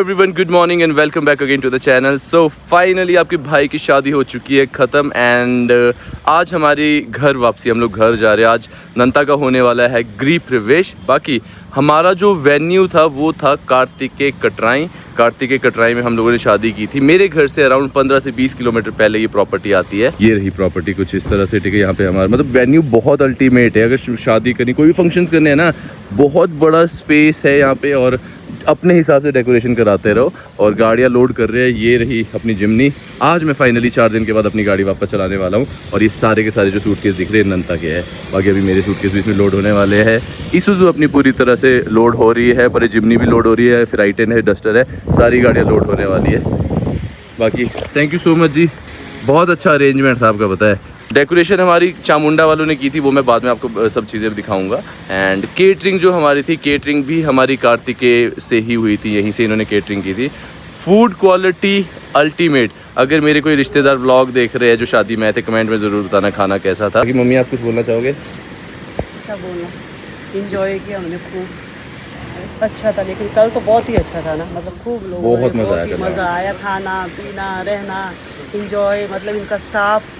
Everyone, good morning and welcome back again to the channel. So finally आपके भाई की शादी हो चुकी है ख़त्म एंड आज हमारी घर वापसी, हम लोग घर जा रहे हैं। आज नंता का होने वाला है गृह प्रवेश। बाकी हमारा जो वेन्यू था वो था कार्तिकेय कटराई में हम लोगों ने शादी की थी। मेरे घर से अराउंड 15 से 20 किलोमीटर पहले ये प्रॉपर्टी आती है। ये रही प्रॉपर्टी कुछ इस तरह से, ठीक है। यहाँ पे हमारा मतलब वेन्यू बहुत अल्टीमेट है। अगर शादी करनी, कोई भी फंक्शंस करने हैं ना, बहुत बड़ा स्पेस है यहाँ पे और अपने हिसाब से डेकोरेशन कराते रहो। और गाड़ियाँ लोड कर रहे हैं। ये रही अपनी जिम्नी। आज मैं फाइनली 4 दिन के बाद अपनी गाड़ी वापस चलाने वाला हूँ। और ये सारे के सारे जो सूटकेस दिख रहे हैं नंता के हैं। बाकी अभी मेरे सूटकेस भी इसमें लोड होने वाले हैं। ईसुज़ू अपनी पूरी तरह से लोड हो रही है, पर जिम्नी भी लोड हो रही है, फिर i10 है, डस्टर है, सारी गाड़ियाँ लोड होने वाली है। बाकी थैंक यू सो मच जी, बहुत अच्छा अरेंजमेंट था आपका, पता है। डेकोरेशन हमारी चामुंडा वालों ने की थी, वो मैं बाद में आपको सब चीज़ें दिखाऊंगा। एंड केटरिंग जो हमारी थी, केटरिंग भी हमारी कार्तिकेय से ही हुई थी, यहीं से इन्होंने केटरिंग की थी। Food quality ultimate. अगर मेरे कोई रिश्तेदार व्लॉग देख रहे हैं जो शादी में आए थे, कमेंट में ज़रूर बताना खाना कैसा था। कि मम्मी आप कुछ बोलना चाहोगे? क्या बोलना, इंजॉय किया हमने, खूब अच्छा था। लेकिन कल तो बहुत ही अच्छा था ना, मतलब खूब लोग, बहुत मज़ा आया, खाना पीना रहना इंजॉय। मतलब इनका स्टाफ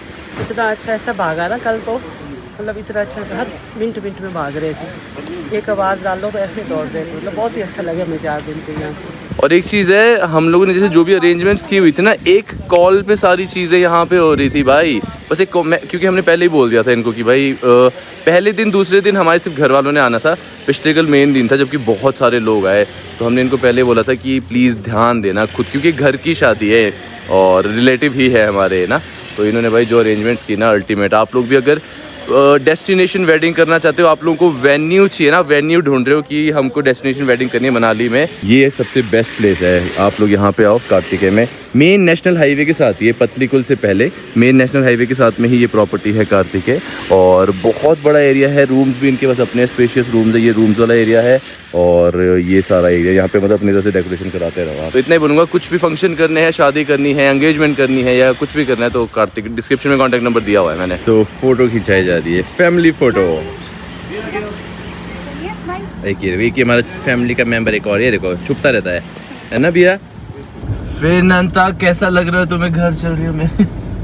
इतना अच्छा ऐसा भागा ना कल तो, मतलब इतना अच्छा, हर मिनट में भाग रहे थे। एक आवाज़ डाल लो तो ऐसे दौड़ रहे थे। मतलब बहुत ही अच्छा लगे मुझे 4 दिन के यहाँ। और एक चीज़ है, हम लोगों ने जैसे जो भी अरेंजमेंट्स की हुई थी ना, एक कॉल पे सारी चीज़ें यहाँ पे हो रही थी भाई। बस एक क्योंकि हमने पहले ही बोल दिया था इनको कि भाई पहले दिन दूसरे दिन हमारे सिर्फ घर वालों ने आना था। पिछले कल मेन दिन था जबकि बहुत सारे लोग आए, तो हमने इनको पहले बोला था कि प्लीज़ ध्यान देना खुद, क्योंकि घर की शादी है और रिलेटिव ही है हमारे ना। तो इन्होंने भाई जो अरेंजमेंट्स की ना अल्टीमेट। आप लोग भी अगर डेस्टिनेशन वेडिंग करना चाहते हो, आप लोगों को वेन्यू चाहिए ना, वेन्यू ढूंढ रहे हो कि हमको डेस्टिनेशन वेडिंग करनी है मनाली में, ये सबसे बेस्ट प्लेस है। आप लोग यहाँ पे आओ कार्तिकेय में। मेन नेशनल हाईवे के साथ, ये पतलीकुल से पहले मेन नेशनल हाईवे के साथ में ही ये प्रॉपर्टी है कार्तिकेय। और बहुत बड़ा एरिया है, रूम्स भी इनके पास अपने स्पेशियस रूम्स है। ये रूम्स वाला एरिया है और ये सारा एरिया यहाँ पे मतलब अपनी तरह से डेकोरेशन कराते रहो। तो इतना ही बोलूँगा, कुछ भी फंक्शन करने हैं, शादी करनी है, एंगेजमेंट करनी है या कुछ भी करना है तो कार्तिक, डिस्क्रिप्शन में कॉन्टैक्ट नंबर दिया हुआ है मैंने। तो फोटो खिंचाई जा रही है, फैमिली फोटो। एक ये हमारा फैमिली का मेंबर एक और, ये देखो छुपता रहता है ना भैया। फिर नंता कैसा लग रहा है तुम्हें? घर चल रही हो मैं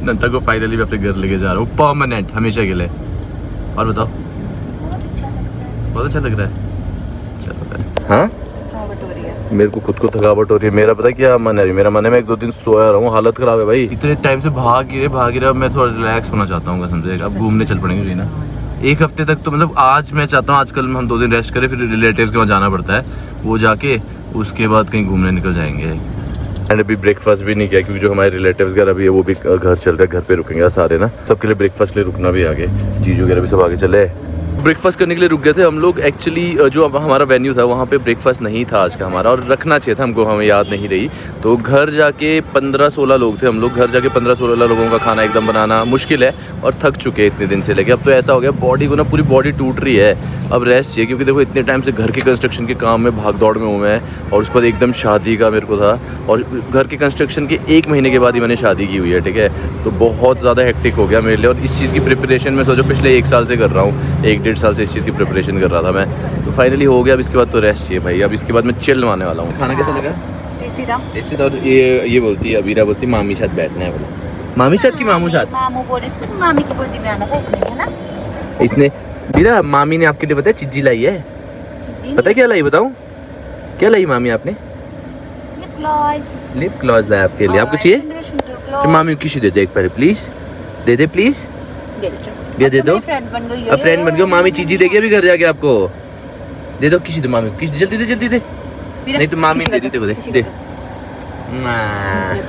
नंता को फाइनली मैं अपने घर लेके जा रहा हूँ, परमानेंट, हमेशा के लिए। और बताओ? बहुत अच्छा लग रहा है। चलो फिर। हाँ, मेरे को खुद को थकावट हो रही है। मेरा पता क्या मन है? मेरा मन है मैं 1-2 दिन सोया रहा हूँ। हालत खराब है भाई, इतने टाइम से भाग ही रहे। मैं थोड़ा रिलैक्स होना चाहता हूँ कसम से। अब घूमने चल पड़ेंगे ना 1 हफ्ते तक। तो मतलब आज मैं चाहता हूँ आजकल हम 2 दिन रेस्ट करें, फिर रिलेटिव्स के वहाँ जाना पड़ता है, वो जाके उसके बाद कहीं घूमने निकल जाएंगे। एंड अभी ब्रेकफास्ट भी नहीं किया क्योंकि जो हमारे रिलेटिव्स घर अभी है वो भी घर चल रहे हैं, घर पे रुकेंगे सारे ना। सबके लिए ब्रेकफास्ट के लिए रुकना भी आगे, जीजू वगैरह भी सब आगे चले। ब्रेकफास्ट करने के लिए रुक गए थे हम लोग। एक्चुअली जो हमारा वेन्यू था वहाँ पे ब्रेकफास्ट नहीं था आज का हमारा, और रखना चाहिए था हमको, हमें याद नहीं रही। तो घर जाके 15-16 लोग थे हम लोग। घर जाके 15-16 लोगों का खाना एकदम बनाना मुश्किल है और थक चुके हैं इतने दिन से लेके। अब तो ऐसा हो गया बॉडी को ना, पूरी बॉडी टूट रही है, अब रेस्ट चाहिए। क्योंकि देखो इतने टाइम से घर के कंस्ट्रक्शन के काम में भाग दौड़ में हूँ मैं, और उसके बाद एकदम शादी का मेरे को था। और घर के कंस्ट्रक्शन के 1 महीने के बाद ही मैंने शादी की हुई है, ठीक है। तो बहुत ज़्यादा हेक्टिक हो गया मेरे लिए। और इस चीज़ की प्रिपरेशन मैं सोचो पिछले 1 साल से कर रहा हूँ, 1-1.5 साल से इस चीज़ की प्रिपरेशन कर रहा था मैं। तो फाइनली हो गया। अब इसके बाद तो रेस्ट चाहिए भाई। अब इसके बाद मैं चिल मारने वाला हूँ। खाना कैसा लगा? टेस्टी था। टेस्टी था। और ये बोलती है, अबीरा बोलती है मामी साथ बैठना है। बोला मामी साथ की मामू साथ? मामू बोले थे, मामी की गोदी में आना था इसने, है ना? इसने बीरा, मामी ने आपके लिए पता है चीज़ी लाई है। पता है क्या लाई? बताऊँ क्या लाई मामी आपने? लिप ग्लॉस लाया आपके लिए। आपको चाहिए? तो मामी को किसी दे दे एक पहले, प्लीज दे दे, प्लीज दे दो। अब फ्रेंड बन गए। मामी चीज़ी देगी अभी घर जाके आपको। दे दो किसी दे मामी को, किसी जल्दी दे। नहीं तो मामी दे दे।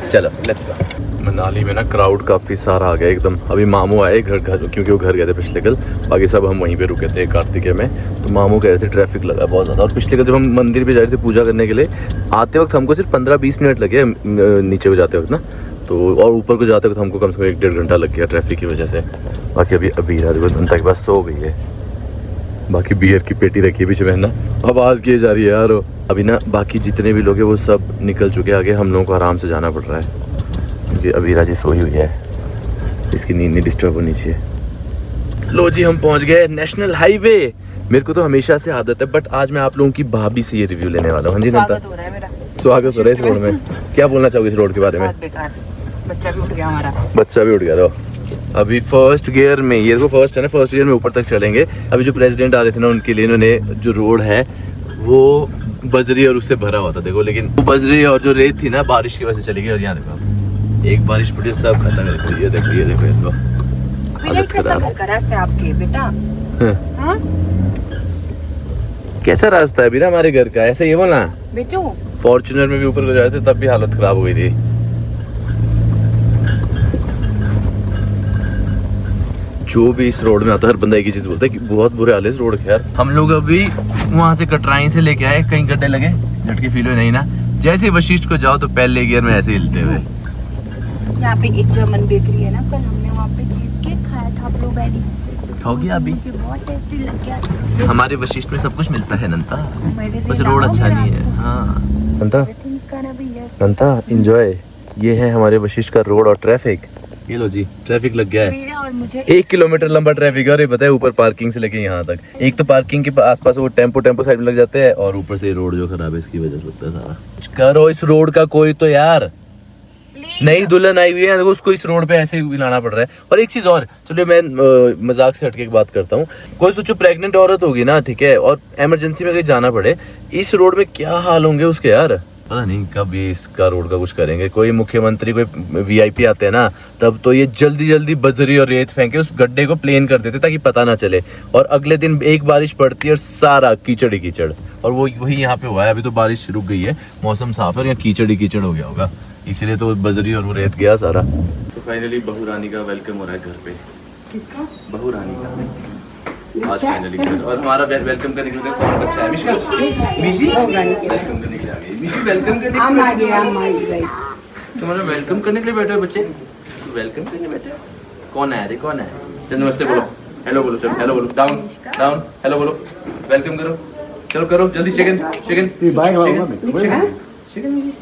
चलो लेट्स गो। मनाली में ना क्राउड काफ़ी सारा आ गया एकदम। अभी मामू आए घर, क्योंकि वो घर गए थे पिछले कल। बाकी सब हम वहीं पे रुके थे कार्तिकेय में। तो मामू कह रहे थे ट्रैफिक लगा बहुत ज़्यादा। और पिछले कल जब हम मंदिर पे जा रहे थे पूजा करने के लिए, आते वक्त हमको सिर्फ 15-20 मिनट लगे नीचे को जाते वक्त ना। तो और ऊपर को जाते वक्त हमको कम से कम 1-1.5 घंटा लग गया ट्रैफिक की वजह से। बाकी अभी नंता के पास सो गई है। बाकी बियर की पेटी रखी है पीछे में ना, आवाज़ किए जा रही है यार। अभी ना बाकी जितने भी लोग हैं वो सब निकल चुके हैं आगे। हम लोगों को आराम से जाना पड़ रहा है क्योंकि अबीरा जी सोई हुई है, इसकी नींद नहीं डिस्टर्ब होनी चाहिए। लो जी, हम पहुंच गए नेशनल हाईवे। मेरे को तो हमेशा से आदत है, बट आज मैं आप लोगों की भाभी से ये रिव्यू लेने वाला हूँ। हाँ जी नंता, स्वागत हो रहा है इस रोड में। क्या बोलना चाहोगे इस रोड के बारे में? बेकार, बच्चा भी उठ गया हमारा। बच्चा भी उठ गया। रहो अभी फर्स्ट गियर में, ये देखो फर्स्ट है ना, फर्स्ट गियर में ऊपर तक चलेंगे। अभी जो प्रेसिडेंट आ रहे थे ना, उनके लिए इन्होंने जो रोड है वो बजरी और उससे भरा हुआ था देखो, लेकिन वो बजरी और जो रेत थी ना बारिश की वजह से चली गई। और यहाँ देखो एक बारिश पड़ी सब खत्म है। देखो ये देखो, ये देखो, ये देखो हालत खराब। रास्ते आपके बेटा हाँ? कैसा रास्ता है बीरा हमारे घर का? ऐसे ये बोला बेटू, फॉर्च्यूनर में भी ऊपर को जा रहे थे तब भी हालत खराब हो गई थी। जो भी इस रोड में आता है हर बंदा एक ही चीज बोलता है कि बहुत बुरे हाल है इस रोड के यार। हम लोग अभी वहां से कटराई से लेके आए, कहीं गड्ढे लगे, झटके फील हुए नहीं ना। जैसे ही वशिष्ठ को जाओ तो पहले गियर में ऐसे हिलते हुए। यहाँ पे एक जर्मन बेकरी है ना, कल हमने वहाँ पे चीज केक खाया था ब्लूबेरी। खाओगी अभी? मुझे बहुत टेस्टी लग गया। हमारे वशिष्ठ में सब कुछ मिलता है नंता, मेरे बस लिए रोड लाओ अच्छा मेरा नहीं है। आपको। हाँ नंता, Everything's gonna be here। नंता एंजॉय। ये है हमारे वशिष्ठ का रोड और ट्रैफिक। ये लो जी, ट्रैफिक लग गया है। मेरा और मुझे 1 किलोमीटर लंबा ट्रैफिक है। और ये पता है ऊपर पार्किंग से लेके यहाँ तक, एक तो पार्किंग के आसपास वो टेम्पो साइड में लग जाते हैं, और ऊपर से रोड जो खराब है इसकी वजह से लगता है सारा। कुछ करो इस रोड का कोई तो यार। नई दुल्हन आई हुई है देखो, उसको इस रोड पे ऐसे ही लाना पड़ रहा है। और एक चीज और, चलिए मैं मजाक से हटके एक बात करता हूँ। कोई सोचो प्रेग्नेंट औरत होगी ना, ठीक है, और इमरजेंसी में कहीं जाना पड़े, इस रोड में क्या हाल होंगे उसके यार। पता नहीं कब ये इसका रोड का कुछ करेंगे। कोई मुख्यमंत्री, कोई वीआईपी आते हैं ना, तब तो ये जल्दी जल्दी बजरी और रेत फेंके उस गड्ढे को प्लेन कर देते ताकि पता ना चले। और अगले दिन एक बारिश पड़ती है और सारा कीचड़ ही कीचड़। और वो वही यहाँ पे हुआ है। अभी तो बारिश रुक गई है, मौसम साफ है और यहाँ कीचड़ ही कीचड़ हो गया होगा, इसीलिए तो बजरी और वो रेत गया सारा। तो फाइनली बहू रानी का वेलकम हो रहा है घर पे। किसका? बहू रानी का आज फाइनली घर। और हमारा वेलकम करने के लिए कौन बच्चा है? मिशी बहू रानी के वेलकम करने के लिए आ गई। मिशी वेलकम करने आम आ के गए, आम आ गए। तुम्हारा वेलकम करने के लिए बैठे हो बच्चे? वेलकम करने बैठे हो? कौन है? कौन है? चल नमस्ते बोलो, हेलो बोलो, चलो हेलो बोलो, डाउन डाउन, हेलो बोलो, वेलकम करो, चलो करो जल्दी। Second second by second second.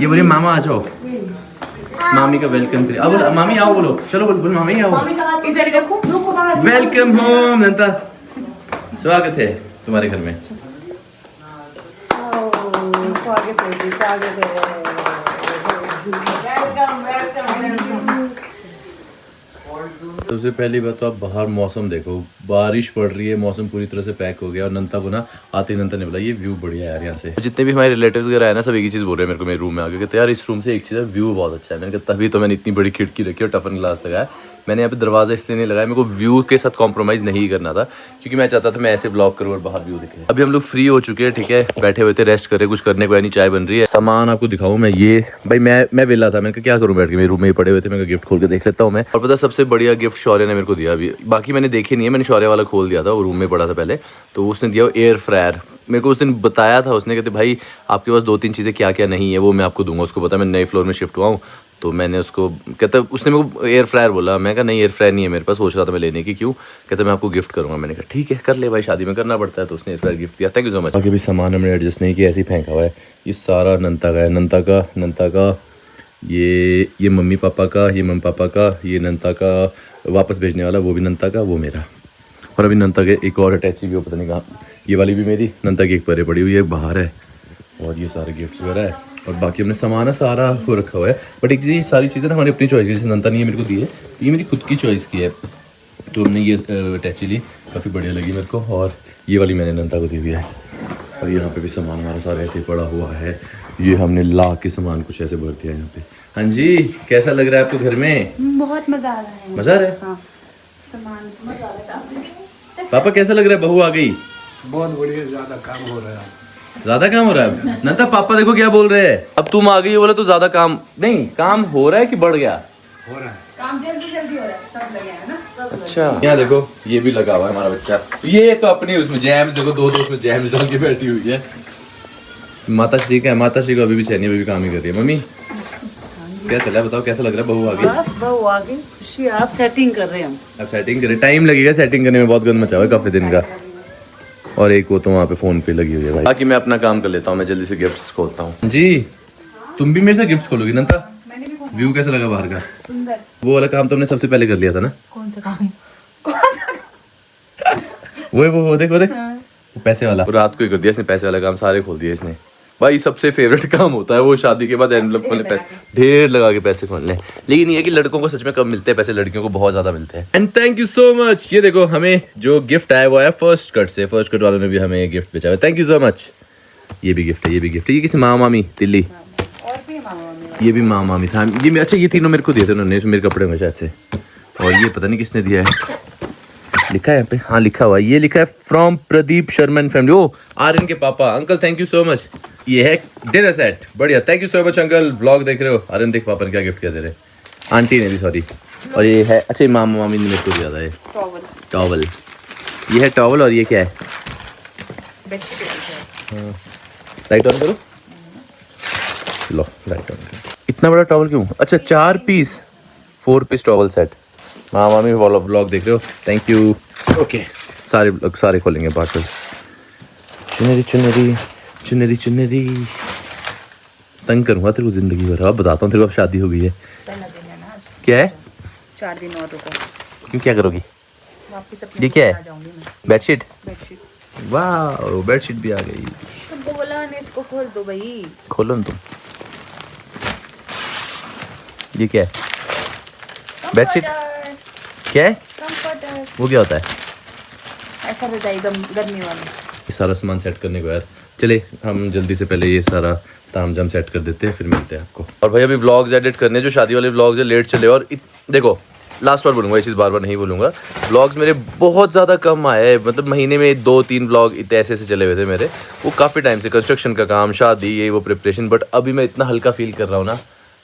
ये बोलिए मामा आ जाओ, मामी का वेलकम करिए। अब बोलो मामी आओ, बोलो चलो, बोलो मामी आओ। वेलकम होम नंता, स्वागत है तुम्हारे घर में। स्वागत है, स्वागत है। सबसे पहली बात तो आप बाहर मौसम देखो, बारिश पड़ रही है, मौसम पूरी तरह से पैक हो गया। और नंता को ना आते ही नंता ने बोला ये व्यू बढ़िया है यार यहाँ से। जितने भी हमारे रिलेटिव्स वगैरह है ना, सब एक ही चीज़ बोल रहे हैं मेरे को मेरे रूम में आके, कहते यार इस रूम से एक चीज़ है, व्यू बहुत अच्छा है। मैंने कहा तभी तो मैंने इतनी बड़ी खिड़की रखी और टफन ग्लास लगाया। मैंने यहाँ पे दरवाजा इसलिए नहीं लगाया, मेरे को व्यू के साथ कॉम्प्रोमाइज़ नहीं करना था, क्योंकि मैं चाहता था मैं ऐसे ब्लॉग करूँ और बाहर व्यू दिखे। अभी हम लोग फ्री हो चुके हैं, ठीक है, बैठे हुए थे, रेस्ट करे, कुछ करने को है नहीं, चाय बन रही है। सामान आपको दिखाऊँ मैं, ये भाई मैं वेला था, मैंने कहा क्या करूँ बैठ के, मेरे रूम में ही पड़े हुए थे, मैं गिफ्ट खोल के देख लेता हूँ मैं। और पता सबसे बढ़िया गिफ्ट शौर्य ने मेरे को दिया। अभी बाकी मैंने देखे नहीं है, मैंने शौर्य वाला खोल दिया था, वो रूम में पड़ा था पहले, तो उसने दिया एयर फ्रायर। मेरे को उस दिन बताया था उसने, कहते भाई आपके पास 2-3 चीज़ें क्या क्या नहीं है वो मैं आपको दूंगा। उसको पता मैं नए फ्लोर में शिफ्ट हुआ हूँ, तो मैंने उसको, कहता उसने मेरे को एयर फ्रायर बोला। मैं कहा नहीं एयर फ्रायर नहीं है मेरे पास, सोच रहा था मैं लेने की, क्यों? कहता मैं आपको गिफ्ट करूँगा। मैंने कहा ठीक है कर ले भाई, शादी में करना पड़ता है। तो उसने एयर फ्रायर गिफ्ट किया, थैंक यू सो मच। बाकी भी सामान हमने एडजस्ट नहीं किया, ऐसे ही फेंका हुआ है। ये सारा नंता का है, नंता का ये मम्मी पापा का, ये मम्मी पापा का, ये नंता का वापस भेजने वाला वो भी नंता का, वो मेरा। और अभी नंता के एक और अटैची भी हो, पता नहीं कहाँ, ये वाली भी मेरी, नंता की एक परे पड़ी हुई है, बाहर है। और ये सारे गिफ्ट्स वगैरह है, और बाकी हमने सामान सारा को रखा हुआ है। बट एक चीज़, सारी चीज़ें ना हमारी अपनी चॉइस की, जैसे नंता ने ये मेरे को दी है, ये मेरी खुद की चॉइस की है। तो हमने ये अटैची ली, काफ़ी बढ़िया लगी मेरे को। और ये वाली मैंने नंता को दी हुई है। और यहाँ पे भी सामान हमारा सारा ऐसे पड़ा हुआ है। ये हमने ला के सामान कुछ ऐसे भर दिया यहाँ पे। हाँ जी, कैसा लग रहा है आपको घर में? बहुत मजा आ रहा है। मजा आ रहा है? हाँ, सामान मजा आ रहा है। पापा कैसा लग रहा है, बहू आ गई? बहुत बढ़िया, ज्यादा काम हो रहा है। ज्यादा काम हो रहा है नंता? पापा देखो क्या बोल रहे हैं, अब तुम आ गई हो बोले तो ज्यादा काम नहीं, काम हो रहा है कि बढ़ गया? हो रहा है। काम जल्दी जल्दी हो रहा है, सब लगे हैं ना। अच्छा यहाँ देखो ये भी लगा हुआ है हमारा बच्चा। ये तो अपनी उसमें जैम देखो, दो उसमें जैम डाल के बैठी हुई है। माता श्री का है, माता श्री को अभी भी चैनी अभी भी काम ही कर रही है। मम्मी क्या चला है बताओ, कैसा लग रहा है? बहू आ गई? बस बहू आ गई, खुशी। आप सेटिंग कर रहे हैं हम। अब सेटिंग करें, टाइम लगेगा सेटिंग करने में, बहुत गंद मचा हुआ है काफी दिन का। और एक वो तो वहाँ पे फोन पे लगी हुई है भाई। बाकी मैं अपना काम कर लेता हूँ, मैं जल्दी से गिफ्ट्स खोलता हूँ। जी तुम भी मेरे से गिफ्ट्स खोलोगी नंता? व्यू कैसा लगा बाहर का? सुंदर। वो वाला काम तुमने सबसे पहले कर लिया था ना? कौन सा काम? वो देख वो पैसे वाला रात को ही कर दिया इसने, पैसे वाला काम सारे खोल दिए इसने। भाई सबसे फेवरेट काम होता है वो शादी के बाद एनवलप खोलने, पैसे ढेर लगा के पैसे खोलने। लेकिन ये कि लड़कों को सच में कम मिलते हैं पैसे, लड़कियों को बहुत ज्यादा मिलते हैं। And thank you so much. ये देखो हमें जो गिफ्ट आया वो आया फर्स्ट कट से, फर्स्ट कट वालों ने भी हमें गिफ्ट भेजा है, थैंक यू सो मच। ये भी गिफ्ट है, ये भी गिफ्ट है। ये किसी मामा मामी दिल्ली, और भी मामा ये भी मामा मामी था। ये अच्छा ये तीनों मेरे को दिए थे उन्होंने, मेरे कपड़े में शायद से। और ये पता नहीं किसने दिया है, लिखा है यहाँ पे, हाँ लिखा हुआ है, ये लिखा है from Pradeep Sharma and family. ओ आर्यन के पापा, uncle thank you so much. ये है डिनर सेट, बढ़िया, thank you so much uncle. Vlog देख रहे हो? आर्यन देख पापा ने क्या गिफ्ट किया तेरे, आंटी ने भी, सॉरी। और ये है, अच्छा मामा मामी ने मेरे को दिया था ये टॉवल। ये है टॉवल। और ये क्या है? हाँ लाइट ऑन करो, लो लाइट ऑन करो। इतना बड़ा टॉवल क्यों? अच्छा 4 पीस, 4 पीस टॉवल सेट। हाँ मामी व्लॉग देख रहे हो, थैंक यू। ओके सारे खोलेंगे पार्सल। चुनरी चुनरी चुनरी चुनरी, तंग करूँगा तेरे को जिंदगी भर। अब बताता हूँ तेरे को, अब शादी हो गई है। क्या है? 4 दिन और रुको। क्यों क्या करोगी? वापस ये क्या है? बेडशीट? बेडशीट। वाह बेडशीट भी आ गई। तो बोला ने इसको खोल दो भाई। खोलो ना तुम। ये क्या है? बेडशीट क्या है? कंफर्टर। वो क्या होता है? ऐसा रजाई गर्मी वाला। ये सारा सामान सेट करने को यार, चले हम जल्दी से पहले ये सारा तामझाम सेट कर देते हैं, फिर मिलते हैं आपको। और भाई अभी व्लॉग्स एडिट करने, जो शादी वाले व्लॉग्स है लेट चले। और देखो लास्ट बार बोलूँगा, ये चीज़ बार बार नहीं बोलूँगा, व्लॉग्स मेरे बहुत ज़्यादा कम आए हैं। मतलब महीने में 2-3 व्लॉग इतने ऐसे चले हुए थे मेरे, वो काफ़ी टाइम से, कंस्ट्रक्शन का काम, शादी, ये वो प्रिपरेशन। बट अभी मैं इतना हल्का फील कर रहा हूँ ना,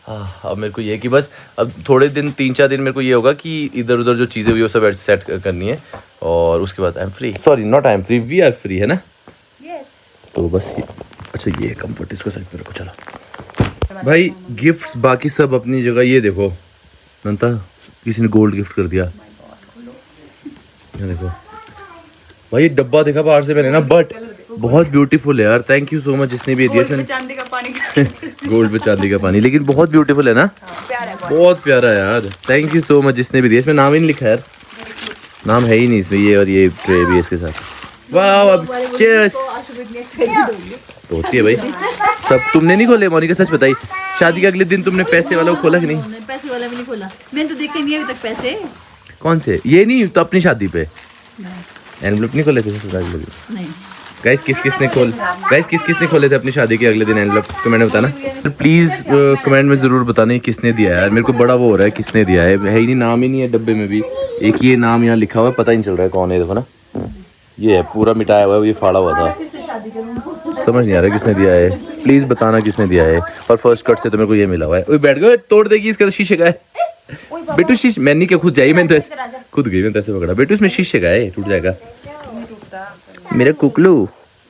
हाँ अब मेरे को ये कि बस अब थोड़े दिन 3-4 दिन मेरे को ये होगा कि इधर उधर जो चीज़ें हुई वो सब सेट करनी है, और उसके बाद I am free. Sorry not I am free, we are free, है ना? तो बस ये, अच्छा ये कंफर्ट, इसको साइड पे रखो। चलो भाई गिफ्ट्स बाकी सब अपनी जगह। ये देखो नंता, किसी ने गोल्ड गिफ्ट कर दिया। ये देखो भाई, डब्बा देखा बाहर से मैंने ना, बट बहुत ब्यूटीफुल है यार, थैंक यू सो मच जिसने भी दिया। चांदी का पानी। गोल्ड पे चांदी का पानी, लेकिन बहुत ब्यूटीफुल है ना, बहुत प्यारा है यार, थैंक यू सो मच जिसने भी दिया। इसमें नाम ही नहीं लिखा यार, नाम है ही नहीं इसमें। ये और ये ट्रे भी इसके साथ। वाह अब चीयर्स तो होती है भाई सब। तुमने नहीं खोले मोनिका, सच बताई, शादी के अगले दिन तुमने पैसे वाला को खोला कि नहीं? पैसे वाला भी नहीं खोला मैंने, तो देखे नहीं अभी तक पैसे। कौन से? ये नहीं तो अपनी शादी पे एनवलप नहीं खोले थे? नहीं गाइस किस किसने खोले थे अपनी शादी के अगले दिन एनवलप? कमेंट में बताना प्लीज, कमेंट में जरूर बताना किसने दिया है यार। मेरे को बड़ा वो हो रहा है किसने दिया है ही नहीं, नाम ही नहीं है डब्बे में भी। एक ये नाम यहाँ लिखा हुआ है, पता ही नहीं चल रहा है कौन है। देखो ना ये है पूरा मिटाया हुआ है, ये फाड़ा हुआ था, समझ नहीं आ रहा किसने दिया है। प्लीज बताना किसने दिया है। और फर्स्ट कट से तो मेरे को ये मिला हुआ है। ओए बैठ गए, तोड़ देगी इसका शीशे का है बेटू। शीशे मैंने क्या खुद जाई, मैंने तो खुद गई, मैंने ऐसे पकड़ा बेटू, इसमें शीशे का है, टूट जाएगा मेरा कुकलू।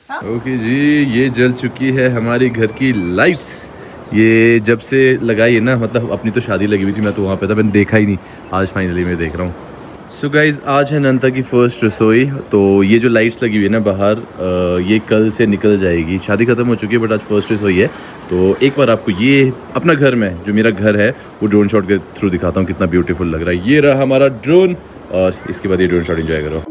ओके जी, ये जल चुकी है हमारी घर की लाइट्स। ये जब से लगाई है ना, मतलब अपनी तो शादी लगी हुई थी, मैं तो वहाँ पे था, मैंने देखा ही नहीं, आज फाइनली मैं देख रहा हूँ। सो गाइज आज है नंता की फर्स्ट रसोई। तो ये जो लाइट्स लगी हुई है ना बाहर, ये कल से निकल जाएगी। शादी खत्म हो चुकी है बट आज फर्स्ट रसोई है। तो एक बार आपको ये अपना घर में, जो मेरा घर है, वो ड्रोन शॉट के थ्रू दिखाता हूँ कितना ब्यूटीफुल लग रहा है। ये रहा हमारा ड्रोन, और इसके बाद ये ड्रोन शॉट एंजॉय करो।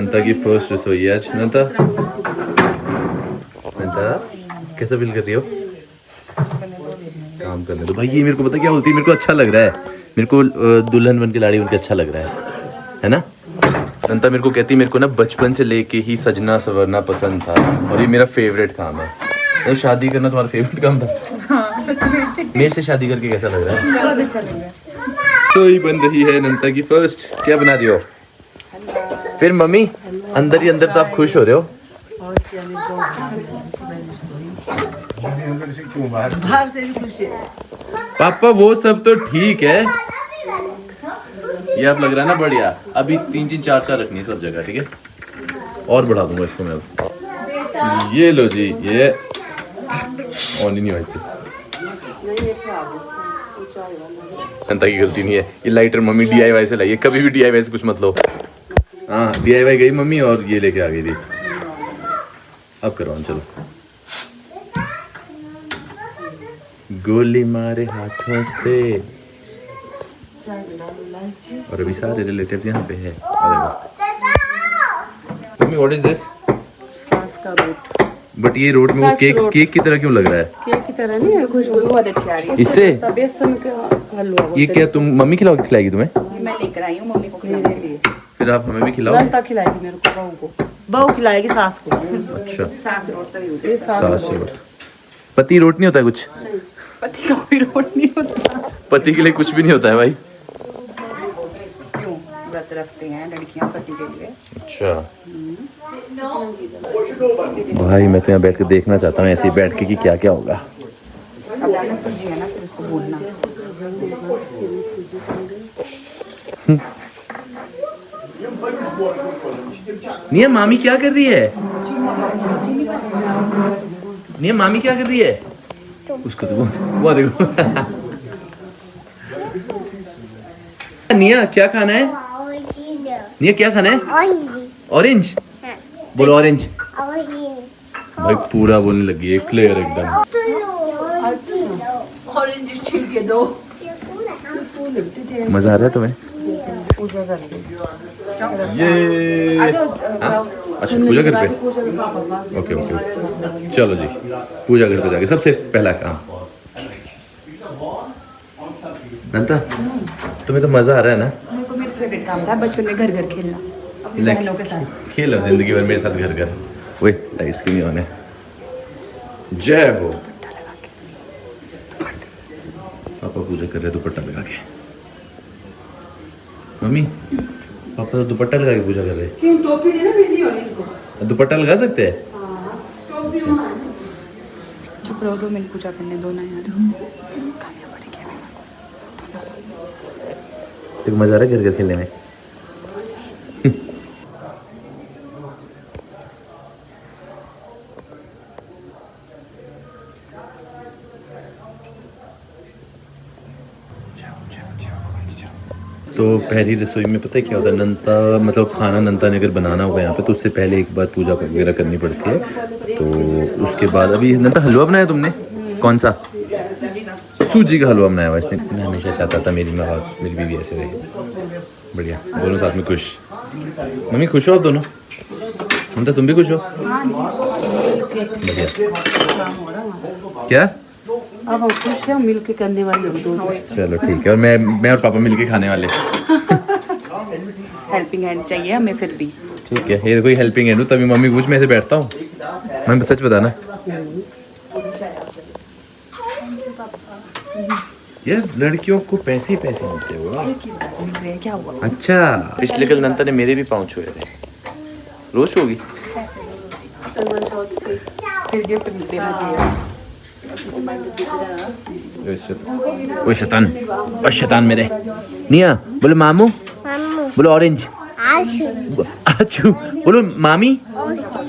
नंता की फर्स्ट रसोई है आज। नंता कैसा फील कर रही हो? काम करने दो भाई। ये मेरे को पता क्या बोलती है, मेरे को अच्छा लग रहा है, मेरे को दुल्हन बन के लाड़ी बन के अच्छा लग रहा है ना। नंता मेरे को कहती मेरे को ना बचपन से लेके ही सजना सवरना पसंद था और ये मेरा फेवरेट काम है। तो शादी करना तुम्हारा फेवरेट काम था? हाँ, सच में। मेरे से शादी करके कैसा लग रहा है? बहुत अच्छा लग रहा है। तो ये बन रही है नंता की फर्स्ट। क्या बना रही हो फिर मम्मी? अंदर ही अंदर तो आप खुश हो रहे हो। अंदर से क्यों बाहर से? बाहर से भी खुश है। पापा वो सब तो ठीक है, ये आप लग रहा है ना बढ़िया। अभी 3 4 रखनी है सब जगह, ठीक है? और बढ़ा दूंगा इसको मैं अब। ये लो जी, ये ऑन ही नहीं वैसे। नंता की गलती नहीं है, ये लाइटर मम्मी DIY से लाई है। कभी भी DIY से कुछ मत लो। हाँ DIY गई मम्मी और ये लेके आ गई थी। अब करो ऑन, चलो। गोली मारे हाथों से। और अभी सारे रिलेटिव्स यहाँ पे है। Mummy what is this? सास का रोट। बट ये रोट में वो केक की तरह क्यों लग रहा है? केक की तरह नहीं है, खुशबू बहुत अच्छी आ रही है। इससे बेसन का हलवा। ये क्या तुम मम्मी खिलाएगी तुम्हें? ये मैं लेकर आई हूँ, मम्मी को खिलाने के लिए। फिर आप हमें भी खिलाओ। नंता खिलाएगी मेरे को, बहू को। बहू खिलाएगी सास को। अच्छा, सास रोट तभी होती ये है। सास रोट। पति रोट नहीं होता है कुछ? पति का कोई रोट नहीं होता। पति के लिए कुछ भी नहीं होता है भाई। क्यों? व्रत रखते हैं लड़कियां पति के लिए। अच्छा भाई, मैं तो यहाँ बैठ के देखना चाहता हूँ ऐसे ही बैठ के कि क्या क्या होगा। अब इसमें सूजी है ना, फिर उसको भूनना। निया मामी क्या कर रही है? निया मामी क्या कर रही है? उसको तो वो देखो। निया क्या खाना है? निया क्या खाना है? ऑरेंज। बोलो ऑरेंज। भाई पूरा बोलने लगी है, क्लियर एकदम। ऑरेंज छिलके दो। मजा आ रहा है तुम्हें? ये हाँ? अच्छा पूजा घर पे। ओके ओके, चलो जी पूजा घर पे जाके सबसे पहला काम। नंता तुम्हें तो मजा आ रहा है ना? मेरे को मेरा फेवरेट काम था बचपन में घर घर खेलना अपनी बहनों के साथ। खेलो जिंदगी भर मेरे साथ घर घर। वही लाइट्स क्यों नहीं ऑन है? जय हो। पापा पूजा कर रहे दुपट्टा लगा के। मम्मी पापा तो दुपट्टा लगा के पूजा कर रहे हैं। टोपी देना बिजी हो इनको। दुपट्टा लगा सकते हैं? चुप रहो, 2 मिनट पूजा करने दो ना यार। तो मजा आ रहा है घर घर खेलने में? तो पहली रसोई में पता है क्या होता है? नंता मतलब खाना नंता ने अगर बनाना होगा यहाँ पे तो उससे पहले एक बार पूजा वगैरह करनी पड़ती है। तो उसके बाद अभी नंता हलवा बनाया तुमने? कौन सा? सूजी का हलवा बनाया हुआ इसने। मैं हमेशा चाहता था मेरी बीवी ऐसे रहे। बढ़िया, दोनों साथ में खुश। मम्मी खुश हो आप दोनों? नंता तुम भी खुश हो? बढ़िया। क्या? अब हम खुश हैं, मिलके करने वाले हम दो। चलो ठीक है, और मैं और पापा मिलके खाने वाले। हेल्पिंग हैंड चाहिए हमें फिर भी। ठीक है, ये कोई हेल्पिंग हैंड हो तभी मम्मी कुछ मैं ऐसे बैठता हूँ। मैं सच बताना यार, लड़कियों को पैसे ही पैसे मिलते हो। क्या हुआ? अच्छा, पिछले कल नंता ने मेरे भी पाँव छुए थे। रोज होगी फिर गिफ्ट देना चाहिए। ओए शैतान, ओए शैतान मेरे। निया बोलो मामू, बोलो ऑरेंज, आचू बोलो मामी,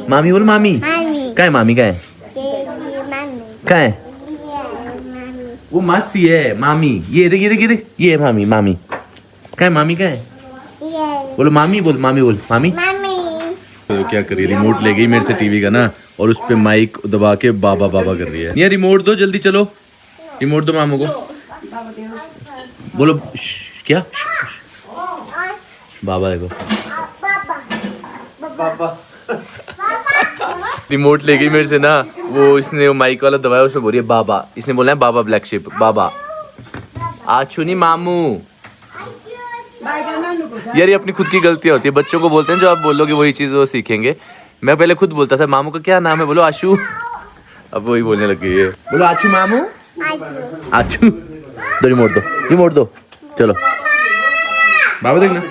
मामी बोलो मामी। क्या है मामी? क्या है? क्या है? वो मासी है, मामी। ये देख ये देख ये देख, ये है मामी। मामी क्या है? मामी क्या है? बोलो मामी, बोल मामी, बोल मामी। तो क्या कर रही है? रिमोट ले गई मेरे से टीवी का ना, और उस पे माइक दबा के बाबा बाबा कर रही है। ये रिमोट दो जल्दी, चलो रिमोट दो मामू को। बोलो क्या? बाबा देखो रिमोट ले गई मेरे से ना, वो इसने वो माइक वाला दबाया, उसमें बोल रही है बाबा, इसने बोला है बाबा ब्लैक शिप, बाबा आचू नहीं मामू। यार ये अपनी खुद की गलतियां होती है, बच्चों को बोलते हैं जो आप बोलोगे वही चीज वो सीखेंगे। मैं पहले खुद बोलता था मामू का क्या नाम है, बोलो आशू, अब वही बोलने लग गई है, बोलो आचू मामू, आचू। दो रिमोट दो, चलो बाबा देखना,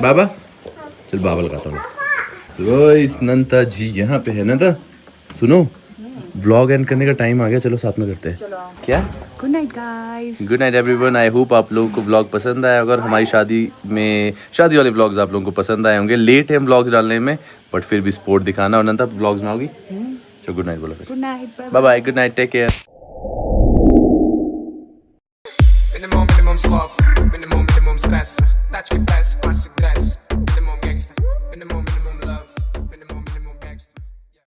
बाबा चल बाबा लगाता हूँ। तो इस नंता जी यहाँ पे है ना, था सुनो व्लॉग एंड करने का टाइम आ गया, चलो साथ में करते हैं। चलो क्या? Good night guys. Good night everyone. I hope आप लोगों को व्लॉग पसंद आया, अगर हमारी शादी वाले व्लॉग्स आप लोगों को पसंद आए होंगे। लेट है हम व्लॉग्स डालने में, बट फिर भी स्पोर्ट दिखाना, और नंता व्लॉग्स में आओगी। चलो गुड नाइट बोलो फिर। Good night, bye bye, good night, take care. Minimum sloth, minimum stress. Tachki press, classic dress.